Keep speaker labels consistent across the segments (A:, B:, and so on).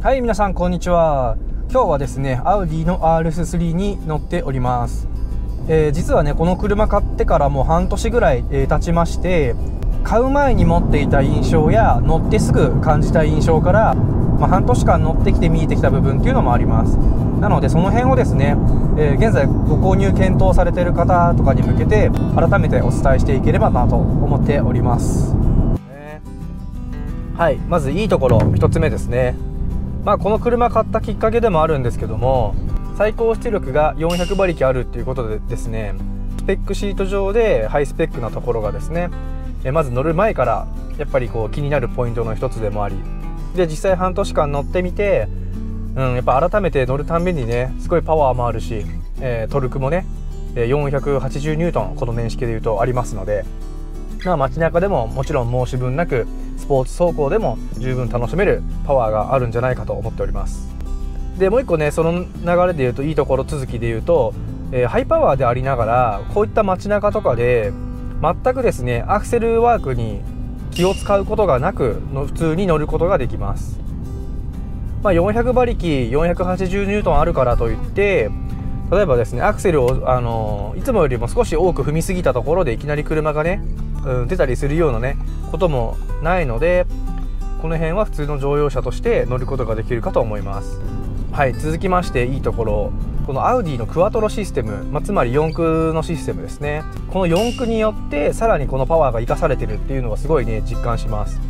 A: はい、皆さんこんにちは。今日はですね、アウディの RS3 に乗っております。実はね、この車買ってからもう半年ぐらい、経ちまして、買う前に持っていた印象や乗ってすぐ感じた印象から、半年間乗ってきて見えてきた部分っていうのもあります。なのでその辺をですね、現在ご購入検討されている方とかに向けて改めてお伝えしていければなと思っております。はい、まずいいところ1つ目ですね。この車買ったきっかけでもあるんですけども、最高出力が400馬力あるっていうことでですね、スペックシート上でハイスペックなところがですね、まず乗る前からやっぱりこう気になるポイントの一つでもあり、で実際半年間乗ってみて、やっぱ改めて乗るたんびにね、すごいパワーもあるし、トルクもね480ニュートン、この年式でいうとありますので、街中でももちろん申し分なく、スポーツ走行でも十分楽しめるパワーがあるんじゃないかと思っております。でもう一個ね、その流れでいうといいところ続きでいうと、ハイパワーでありながらこういった街中とかで全くですね、アクセルワークに気を使うことがなく普通に乗ることができます。400馬力480ニュートンあるからといって、例えばですね、アクセルをいつもよりも少し多く踏みすぎたところでいきなり車がね、出たりするようなねこともないので、この辺は普通の乗用車として乗ることができるかと思います。はい、続きましていいところ、このアウディのクワトロシステム、つまり4駆のシステムですね。この4駆によってさらにこのパワーが生かされてるっていうのがすごいね実感します。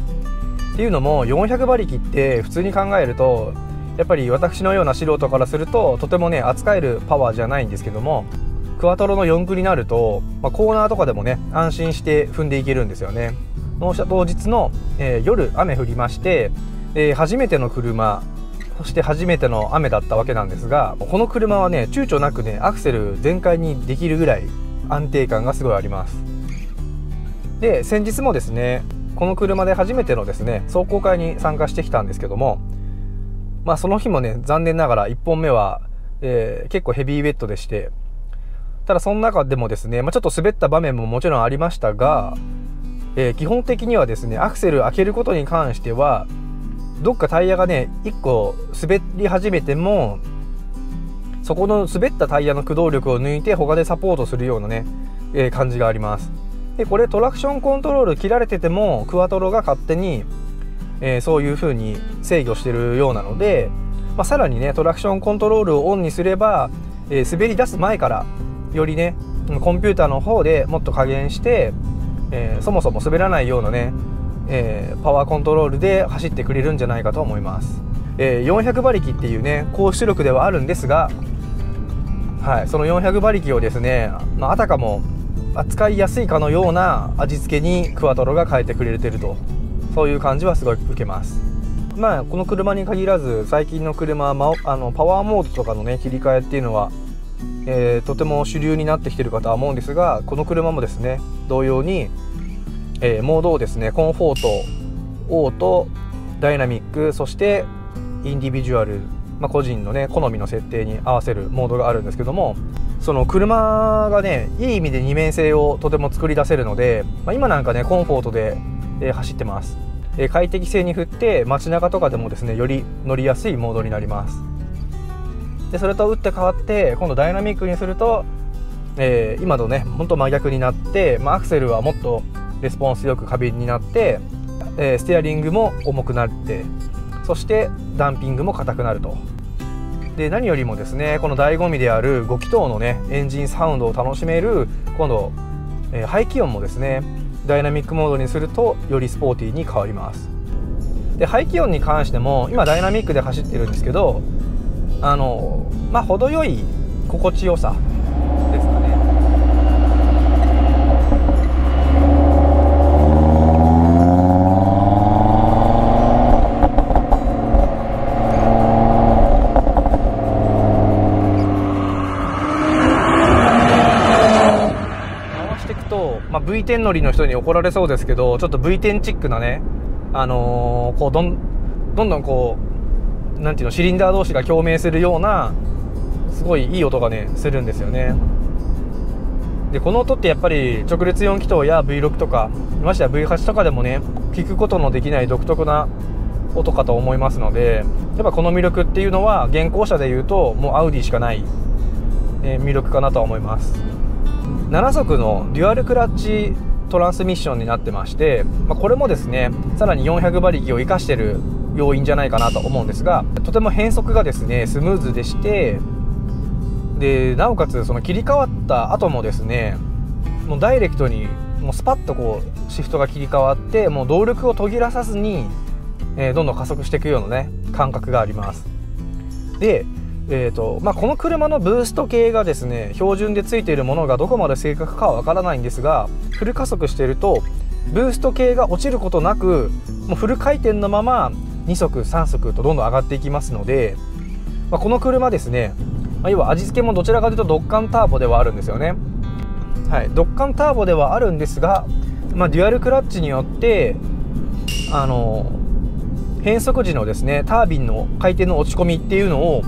A: っていうのも400馬力って普通に考えると、やっぱり私のような素人からするととてもね扱えるパワーじゃないんですけども、クワトロの4駆になると、コーナーとかでもね安心して踏んでいけるんですよね。納車当日の、夜雨降りまして、初めての車、そして初めての雨だったわけなんですが、この車はね躊躇なくねアクセル全開にできるぐらい安定感がすごいあります。で先日もですね、この車で初めてのですね走行会に参加してきたんですけども、その日もね残念ながら1本目は、結構ヘビーウェットでして、ただその中でもですね、ちょっと滑った場面ももちろんありましたが、基本的にはですねアクセル開けることに関しては、どっかタイヤがね1個滑り始めても、そこの滑ったタイヤの駆動力を抜いて他でサポートするようなね、感じがあります。でこれトラクションコントロール切られててもクワトロが勝手に、そういう風に制御してるようなので、さらにねトラクションコントロールをオンにすれば、滑り出す前からよりねコンピューターの方でもっと加減して、そもそも滑らないようなね、パワーコントロールで走ってくれるんじゃないかと思います。400馬力っていうね高出力ではあるんですが、その400馬力をですね、あたかも扱いやすいかのような味付けにクワトロが変えてくれてると、そういう感じはすごい受けます。この車に限らず最近の車は、パワーモードとかのね切り替えっていうのは、とても主流になってきてるかとは思うんですが、この車もですね同様に、モードをですねコンフォート、オート、ダイナミック、そしてインディビジュアル、個人のね好みの設定に合わせるモードがあるんですけども、その車がねいい意味で二面性をとても作り出せるので、今なんかねコンフォートで、走ってます。快適性に振って街中とかでもですねより乗りやすいモードになります。でそれと打って変わって今度ダイナミックにすると、今とねほんと真逆になって、アクセルはもっとレスポンスよく過敏になって、ステアリングも重くなって、そしてダンピングも硬くなると。で何よりもですねこの醍醐味である5気筒のねエンジンサウンドを楽しめる今度、排気音もですねダイナミックモードにするとよりスポーティーに変わります。で排気音に関しても今ダイナミックで走ってるんですけど、程よい心地よさですかね。回していくと、V10 乗りの人に怒られそうですけど、ちょっと V10 チックなね、こうどんどんこうなんていうの、シリンダー同士が共鳴するようなすごいいい音がねするんですよね。でこの音ってやっぱり直列4気筒や V6 とかましてや V8 とかでもね聞くことのできない独特な音かと思いますので、やっぱこの魅力っていうのは現行車でいうともうアウディしかない、魅力かなとは思います。7速のデュアルクラッチトランスミッションになってまして、これもですねさらに400馬力を生かしている要因じゃないかなと思うんですが、とても変速がですねスムーズでして、でなおかつその切り替わった後もですねもうダイレクトにもうスパッとこうシフトが切り替わって、もう動力を途切らさずに、どんどん加速していくようなね感覚があります。で、この車のブースト系がですね標準でついているものがどこまで正確かはわからないんですが、フル加速しているとブースト系が落ちることなくもうフル回転のまま2速3速とどんどん上がっていきますので、この車ですね、要は味付けもどちらかというとドッカンターボではあるんですよね。はい、ドッカンターボではあるんですが、デュアルクラッチによって変速時のですねタービンの回転の落ち込みっていうのを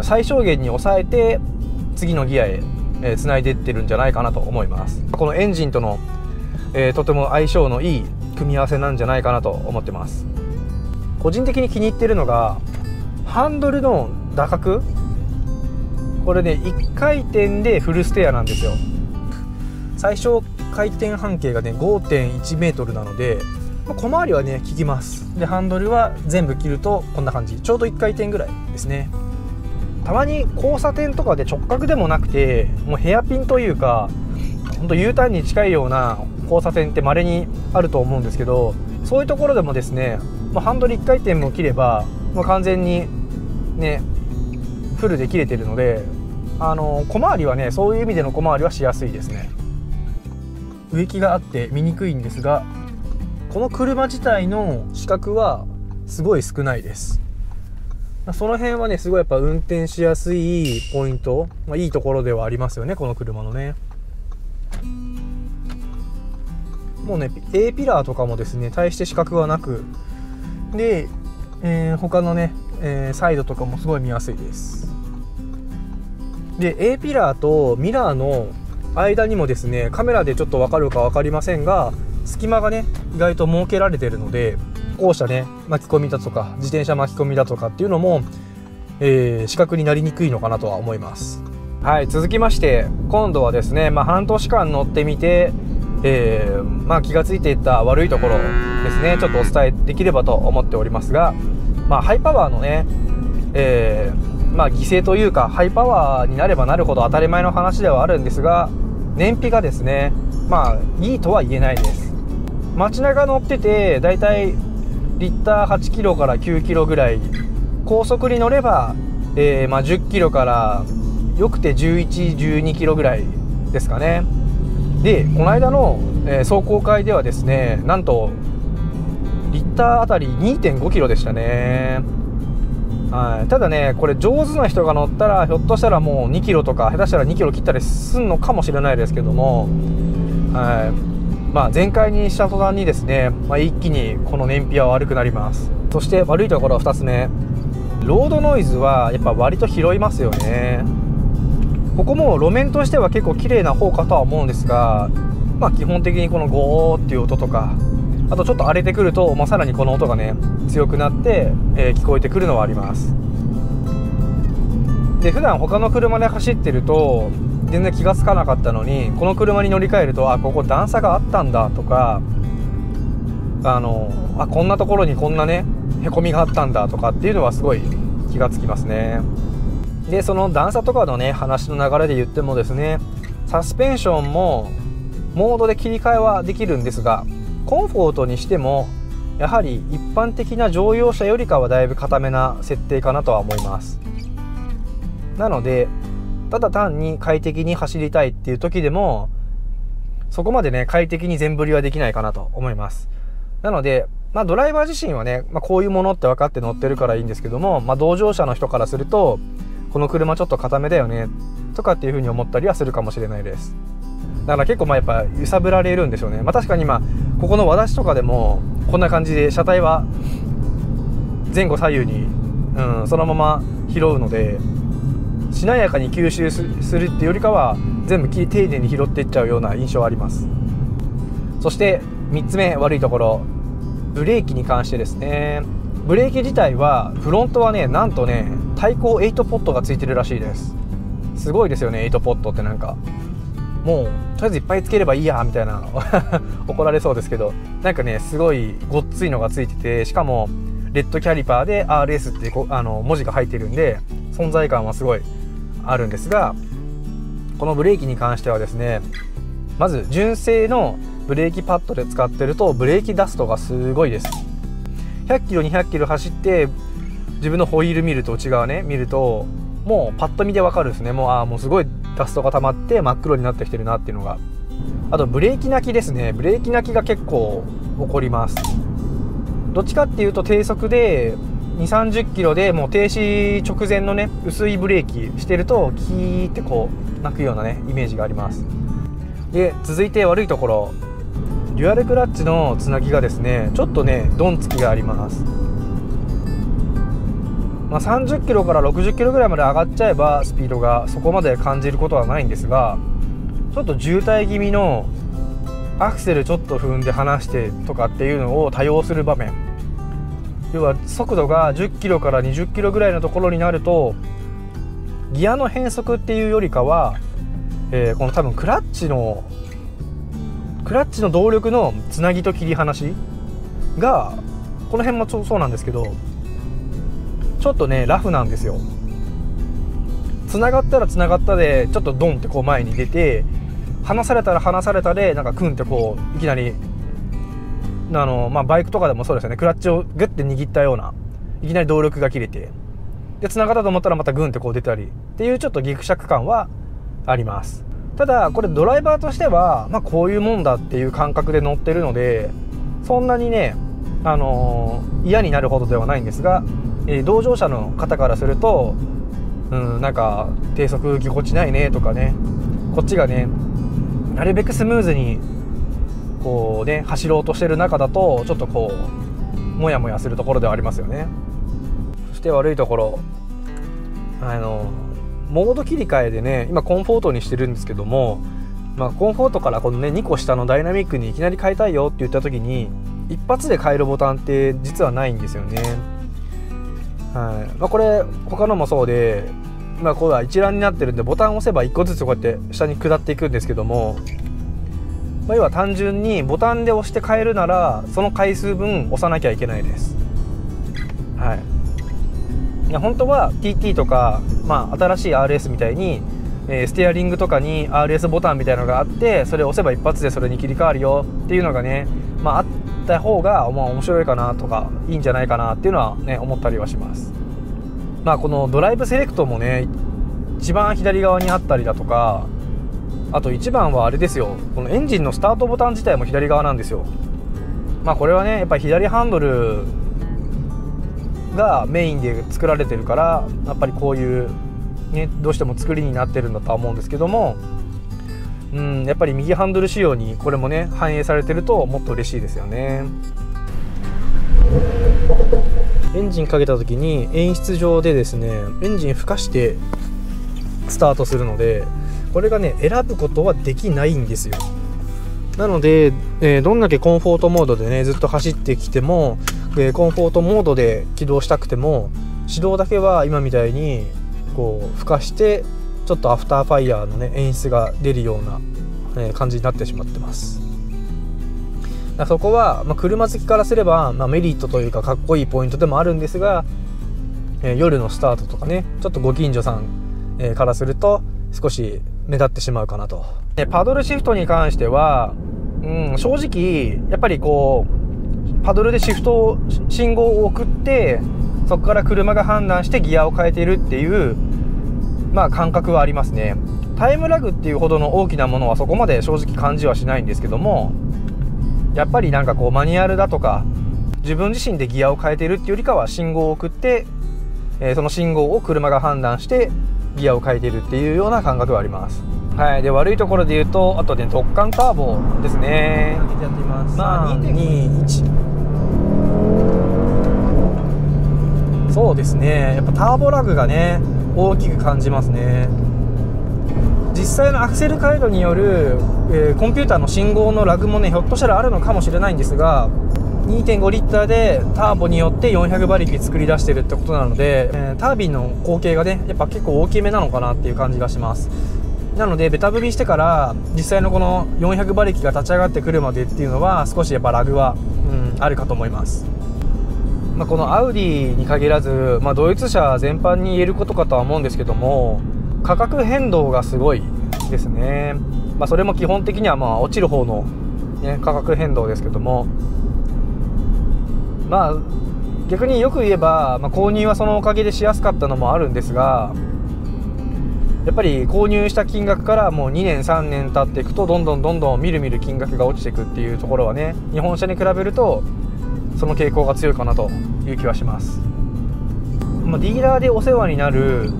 A: 最小限に抑えて次のギアへつないでいってるんじゃないかなと思います。このエンジンとの、とても相性のいい組み合わせなんじゃないかなと思ってます。個人的に気に入ってるのがハンドルの打角、これね1回転でフルステアなんですよ。最小回転半径がね 5.1 メートルなので、小回りはね効きます。でハンドルは全部切るとこんな感じ、ちょうど1回転ぐらいですね。たまに交差点とかで直角でもなくてもうヘアピンというかほんと U ターンに近いような交差点って稀にあると思うんですけど、そういうところでもですねハンドル1回転も切ればもう完全にねフルで切れてるので、小回りはねそういう意味での小回りはしやすいですね。植木があって見にくいんですが、この車自体の死角はすごい少ないです。その辺はねすごいやっぱ運転しやすいポイント、いいところではありますよねこの車のね。もうね A ピラーとかもですね大して死角はなくで、他のね、サイドとかもすごい見やすいです。で A ピラーとミラーの間にもですねカメラでちょっと分かるか分かりませんが隙間がね意外と設けられているので、校舎ね巻き込みだとか自転車巻き込みだとかっていうのも、死角になりにくいのかなとは思います。はい、続きまして今度はですね、半年間乗ってみて、気がついていった悪いところですねちょっとお伝えできればと思っておりますが、ハイパワーのね、犠牲というかハイパワーになればなるほど当たり前の話ではあるんですが、燃費がですねいいとは言えないです。街中乗っててだいたいリッター8キロから9キロぐらい、高速に乗れば、10キロからよくて11、12キロぐらいですかね。でこの間の、走行会ではですねなんとリッターあたり 2.5 キロでしたね。はい、ただねこれ上手な人が乗ったらひょっとしたらもう2キロとか下手したら2キロ切ったりすんのかもしれないですけども、全開にした途端にですね、一気にこの燃費は悪くなります。そして悪いところ2つ目、ロードノイズはやっぱ割と拾いますよね。ここも路面としては結構綺麗な方かとは思うんですが、基本的にこのゴーっていう音とか、あとちょっと荒れてくると、さらにこの音がね強くなって、聞こえてくるのはあります。で普段他の車で走ってると全然気がつかなかったのに、この車に乗り換えるとここ段差があったんだとか、こんなところにこんなねへこみがあったんだとかっていうのはすごい気がつきますね。でその段差とかのね話の流れで言ってもですね、サスペンションもモードで切り替えはできるんですが、コンフォートにしてもやはり一般的な乗用車よりかはだいぶ固めな設定かなとは思います。なのでただ単に快適に走りたいっていう時でもそこまでね快適に全振りはできないかなと思います。なのでドライバー自身はね、こういうものって分かって乗ってるからいいんですけども、同乗者の人からするとこの車ちょっと固めだよねとかっていう風に思ったりはするかもしれないです。だから結構やっぱ揺さぶられるんでしょうね。確かにここの私とかでもこんな感じで車体は前後左右に、そのまま拾うので、しなやかに吸収するっていうよりかは全部丁寧に拾っていっちゃうような印象はあります。そして3つ目悪いところ、ブレーキに関してですね、ブレーキ自体はフロントはね、なんとね対向8ポットがついてるらしいです。すごいですよね。8ポットってなんかもうとりあえずいっぱいつければいいやみたいな怒られそうですけど、なんかねすごいごっついのがついてて、しかもレッドキャリパーで RS って文字が入ってるんで存在感はすごいあるんですが、このブレーキに関してはですね、まず純正のブレーキパッドで使ってるとブレーキダストがすごいです。100キロ200キロ走って自分のホイール見ると、内側ね見るともうパッと見でわかるですね。もうすごいダストが溜まって真っ黒になってきてるなっていうのが。あとブレーキ泣きですね。ブレーキ泣きが結構起こります。どっちかっていうと低速で2、30キロでもう停止直前のね薄いブレーキしてるとキーってこう泣くようなねイメージがあります。で続いて悪いところ、デュアルクラッチのつなぎがですねちょっとねドンつきがあります。30キロから60キロぐらいまで上がっちゃえばスピードがそこまで感じることはないんですが、ちょっと渋滞気味のアクセルちょっと踏んで離してとかっていうのを多用する場面、要は速度が10キロから20キロぐらいのところになるとギアの変速っていうよりかは、この多分クラッチの動力のつなぎと切り離しがこの辺もそうなんですけど、ちょっとねラフなんですよ。つながったらつながったでちょっとドンってこう前に出て、離されたら離されたでなんかクンってこういきなりバイクとかでもそうですよね。クラッチをグッて握ったようないきなり動力が切れて、でつながったと思ったらまたグンってこう出たりっていうちょっとギクシャク感はあります。ただこれドライバーとしてはこういうもんだっていう感覚で乗ってるのでそんなにね嫌になるほどではないんですが、同乗者の方からするとなんか低速ぎこちないねとかね、こっちがねなるべくスムーズにこうね走ろうとしてる中だとちょっとこうモヤモヤするところではありますよね。そして悪いところ、モード切り替えでね今コンフォートにしてるんですけども、コンフォートからこのね2個下のダイナミックにいきなり変えたいよって言った時に一発で変えるボタンって実はないんですよね。これ他のもそうで、これは一覧になってるんでボタンを押せば1個ずつこうやって下に下っていくんですけども、要は単純にボタンで押して変えるならその回数分押さなきゃいけないです。本当は TT とか、新しい RS みたいに、ステアリングとかに RS ボタンみたいなのがあって、それを押せば一発でそれに切り替わるよっていうのがね、あった方が面白いかなとかいいんじゃないかなっていうのはね思ったりはします。このドライブセレクトもね一番左側にあったりだとか、あと一番はあれですよ、このエンジンのスタートボタン自体も左側なんですよ。これはねやっぱり左ハンドルがメインで作られてるからやっぱりこういうねどうしても作りになってるんだとは思うんですけども、やっぱり右ハンドル仕様にこれもね反映されてるともっと嬉しいですよね。エンジンかけた時に演出上でですねエンジンふかしてスタートするので、これがね選ぶことはできないんですよ。なので、どんだけコンフォートモードでねずっと走ってきても、コンフォートモードで起動したくても始動だけは今みたいにこうふかしてちょっとアフターファイヤーのね演出が出るような、感じになってしまってます。そこは、車好きからすれば、メリットというかかっこいいポイントでもあるんですが、夜のスタートとかねちょっとご近所さん、からすると少し目立ってしまうかなと。パドルシフトに関しては、正直やっぱりこうパドルでシフト信号を送ってそこから車が判断してギアを変えているっていう感覚はありますね。タイムラグっていうほどの大きなものはそこまで正直感じはしないんですけども、やっぱりなんかこうマニュアルだとか自分自身でギアを変えているっていうよりかは信号を送って、その信号を車が判断してギアを変えているっていうような感覚はあります。で悪いところで言うと、あとね特感ターボですね。2.1そうですね、やっぱターボラグがね大きく感じますね。実際のアクセル回路による、コンピューターの信号のラグもねひょっとしたらあるのかもしれないんですが、2.5 リッターでターボによって400馬力作り出してるってことなので、タービンの口径がねやっぱ結構大きめなのかなっていう感じがします。なのでベタ踏みしてから実際のこの400馬力が立ち上がってくるまでっていうのは少しやっぱラグは、あるかと思います。このアウディに限らず、ドイツ車全般に言えることかとは思うんですけども、価格変動がすごいですね。それも基本的には落ちる方の、価格変動ですけども、逆によく言えば、購入はそのおかげでしやすかったのもあるんですが、やっぱり購入した金額からもう2年3年経っていくとどんどんみるみる金額が落ちていくっていうところはね、日本車に比べるとその傾向が強いかなという気はします。ディーラーでお世話になる、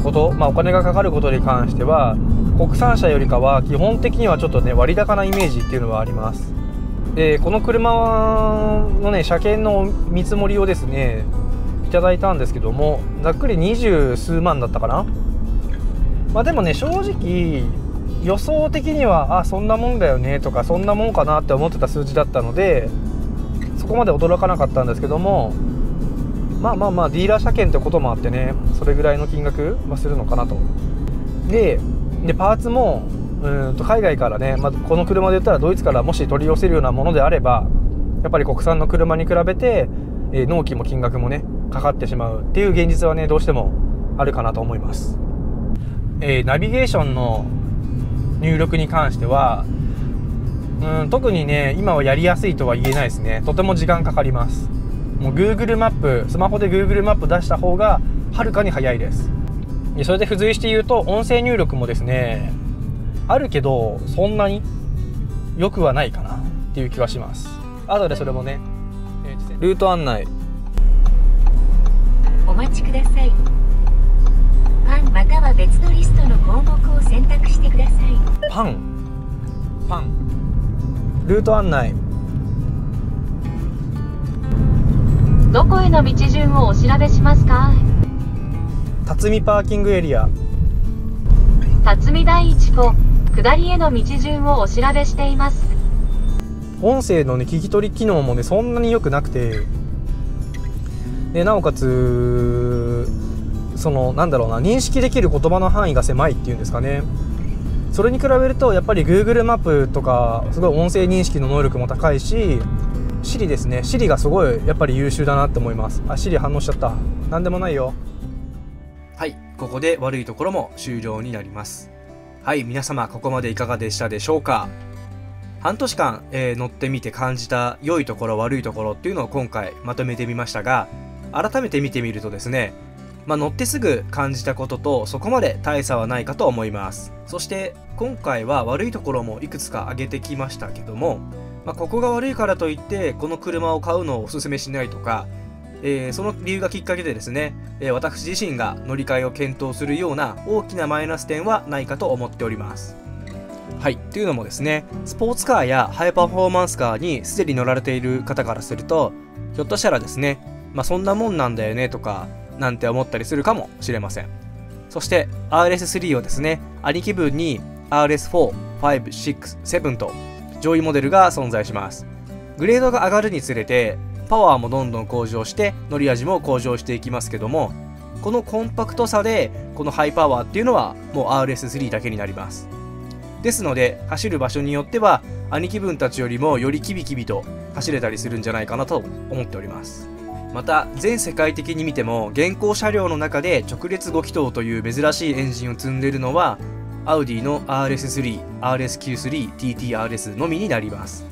A: こと、お金がかかることに関しては国産車よりかは基本的にはちょっとね割高なイメージっていうのはあります。この車のね車検の見積もりをですねいただいたんですけども、ざっくり20数万だったかな。でもね正直予想的にはそんなもんだよねとかそんなもんかなって思ってた数字だったのでそこまで驚かなかったんですけども、ディーラー車検ってこともあってねそれぐらいの金額はするのかなと。でパーツも海外からね、この車で言ったらドイツからもし取り寄せるようなものであればやっぱり国産の車に比べて、納期も金額もねかかってしまうっていう現実はねどうしてもあるかなと思います。ナビゲーションの入力に関しては特にね今はやりやすいとは言えないですね。とても時間かかります。もう Google マップスマホで Google マップ出した方がはるかに早いです。それで付随して言うと音声入力もですねあるけどそんなに良くはないかなっていう気はします。後でそれもねルート案内
B: お待ちください。パンまたは別のリストの項目を選択してください。
A: パンルート案内
C: どこへの道順をお調べしますか？
A: 辰巳パーキングエリア
C: 辰巳第一湖下りへの道順をお調べしています。
A: 音声のね聞き取り機能もねそんなに良くなくて、でなおかつ認識できる言葉の範囲が狭いっていうんですかね。それに比べるとやっぱり Google マップとかすごい音声認識の能力も高いし、Siri ですね、Siri がすごいやっぱり優秀だなって思います。Siri 反応しちゃった。なんでもないよ。
D: はい、ここで悪いところも終了になります。はい、皆様ここまでいかがでしたでしょうか。半年間、乗ってみて感じた良いところ悪いところっていうのを今回まとめてみましたが、改めて見てみるとですね、乗ってすぐ感じたこととそこまで大差はないかと思います。そして今回は悪いところもいくつか挙げてきましたけども、ここが悪いからといってこの車を買うのをおすすめしないとか、その理由がきっかけでですね、私自身が乗り換えを検討するような大きなマイナス点はないかと思っております。はい、というのもですね、スポーツカーやハイパフォーマンスカーにすでに乗られている方からすると、ひょっとしたらですね、そんなもんなんだよねとかなんて思ったりするかもしれません。そして RS3 をですね、兄貴分に RS4、5、6、7と上位モデルが存在します。グレードが上がるにつれてパワーもどんどん向上して乗り味も向上していきますけども、このコンパクトさでこのハイパワーっていうのはもう RS3 だけになります。ですので走る場所によっては兄貴分たちよりもよりキビキビと走れたりするんじゃないかなと思っております。また全世界的に見ても現行車両の中で直列5気筒という珍しいエンジンを積んでいるのはアウディの RS3、RSQ3、TTRS のみになります。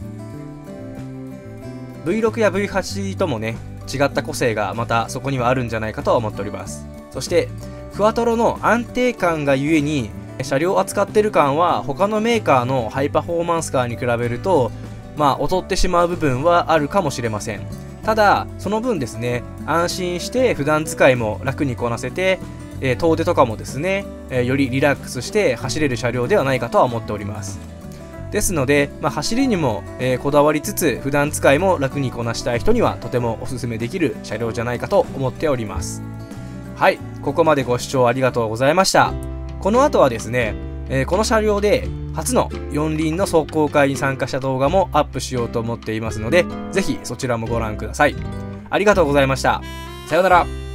D: V6 や V8 ともね違った個性がまたそこにはあるんじゃないかとは思っております。そしてクワトロの安定感がゆえに車両を扱ってる感は他のメーカーのハイパフォーマンスカーに比べると劣ってしまう部分はあるかもしれません。ただその分ですね、安心して普段使いも楽にこなせて、遠出とかもですね、よりリラックスして走れる車両ではないかとは思っております。ですので、走りにも、こだわりつつ普段使いも楽にこなしたい人にはとてもおすすめできる車両じゃないかと思っております。はい、ここまでご視聴ありがとうございました。この後はですね、この車両で初の四輪の走行会に参加した動画もアップしようと思っていますので、ぜひそちらもご覧ください。ありがとうございました。さようなら。